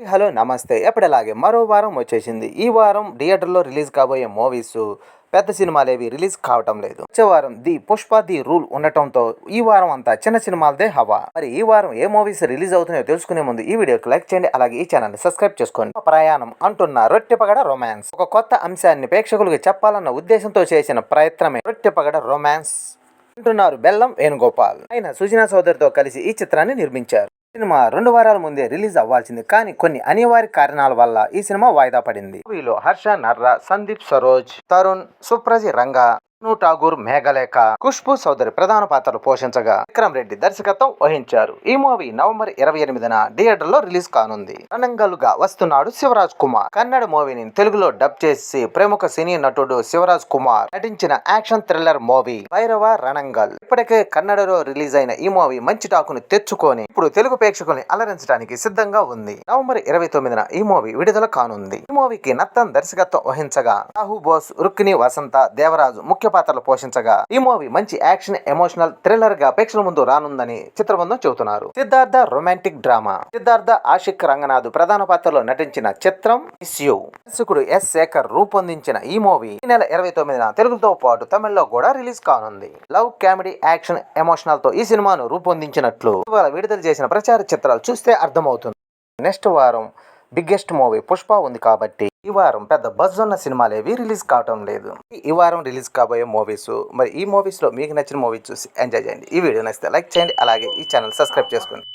Hello నమస్తే ఎప్పటిలాగే మరో వారం వచ్చేసింది. ఈ వారం థియేటర్లో రిలీజ్ కాబోయే మూవీస్ పెద్ద సినిమాలేవి రిలీజ్ కావటం లేదు. వచ్చే వారం పుష్ప ది రూల్ ఉండటంతో ఈ వారం అంతా చిన్న సినిమాలదే హవా. మరి ఈ వారం ఏ మూవీస్ రిలీజ్ అవుతున్నాయో తెలుసుకునే ముందు ఈ వీడియోకి లైక్ చేయండి, అలాగే ఈ ఛానల్ ని సబ్స్క్రైబ్ చేసుకోండి. ప్రయాణం అంటున్న రొట్టెపగడ రొమాన్స్ ఒక కొత్త అంశాన్ని ప్రేక్షకులకు చెప్పాలన్న ఉద్దేశంతో చేసిన ప్రయత్నమే రొట్టెపగడ రొమాన్స్ అంటున్నారు బెల్లం వేణుగోపాల్. ఆయన సుజనా చౌదరితో కలిసి ఈ చిత్రాన్ని నిర్మించారు. సినిమా 2 వారాల ముందే రిలీజ్ అవ్వాల్సింది, కానీ కొన్ని అనివార్య కారణాల వల్ల ఈ సినిమా వాయిదా పడింది. మూవీలో హర్ష నర్రా, సందీప్ సరోజ్, తరుణ్, సుప్రజి రంగా, ఠాగూర్, మేఘలేఖ, ఖుష్బూ చౌదరి ప్రధాన పాత్రలు పోషించగా విక్రమ్ రెడ్డి దర్శకత్వం వహించారు. ఈ మూవీ నవంబర్ 28న థియేటర్లో రిలీజ్ కానుంది. రణంగలుగా వస్తున్నాడు శివరాజ్ కుమార్. కన్నడ మూవీని తెలుగులో డబ్ చేసి ప్రముఖ సినీ నటుడు శివరాజ్ కుమార్ నటించిన యాక్షన్ థ్రిల్లర్ మూవీ భైరవ రణంగల్. ఇప్పటికే కన్నడలో రిలీజ్ అయిన ఈ మూవీ మంచి టాకును తెచ్చుకొని ఇప్పుడు తెలుగు ప్రేక్షకుల్ని అలరించడానికి సిద్ధంగా ఉంది. నవంబర్ 29న ఈ మూవీ విడుదల కానుంది. ఈ మూవీకి నత్తన్ దర్శకత్వం వహించగా రాహు బోస్, రుక్మిణి వసంత, దేవరాజు ముఖ్య పాత్రలు పోషించగా ఈ మూవీ మంచి యాక్షన్ ఎమోషనల్ థ్రిల్లర్ గా ప్రేక్షకుల ముందు రానుందని చిత్రబృందం చెబుతున్నారు. Siddhartha romantic drama. సిద్ధార్థ, ఆషిక్ రంగనాథ్ ప్రధాన పాత్రలో నటించిన చిత్రం మిస్ యూ. దర్శకుడు ఎస్ శేఖర్ రూపొందించిన ఈ మూవీ ఈ నెల 29న తెలుగుతో పాటు తమిళ్లో కూడా రిలీజ్ కానుంది. లవ్, కామెడీ, యాక్షన్, ఎమోషనల్ తో ఈ సినిమాను రూపొందించినట్లు విడుదల చేసిన ప్రచార చిత్రాలు చూస్తే అర్థమవుతుంది. నెక్స్ట్ వారం బిగ్గెస్ట్ మూవీ పుష్ప ఉంది కాబట్టి ఈ వారం పెద్ద బజ్ ఉన్న సినిమాలేవి రిలీజ్ కావటం లేదు. ఈ వారం రిలీజ్ కాబోయే మూవీస్, మరి ఈ మూవీస్ లో మీకు నచ్చిన మూవీ చూసి ఎంజాయ్ చేయండి. ఈ వీడియో నచ్చితే లైక్ చేయండి, అలాగే ఈ ఛానల్ సబ్స్క్రైబ్ చేసుకోండి.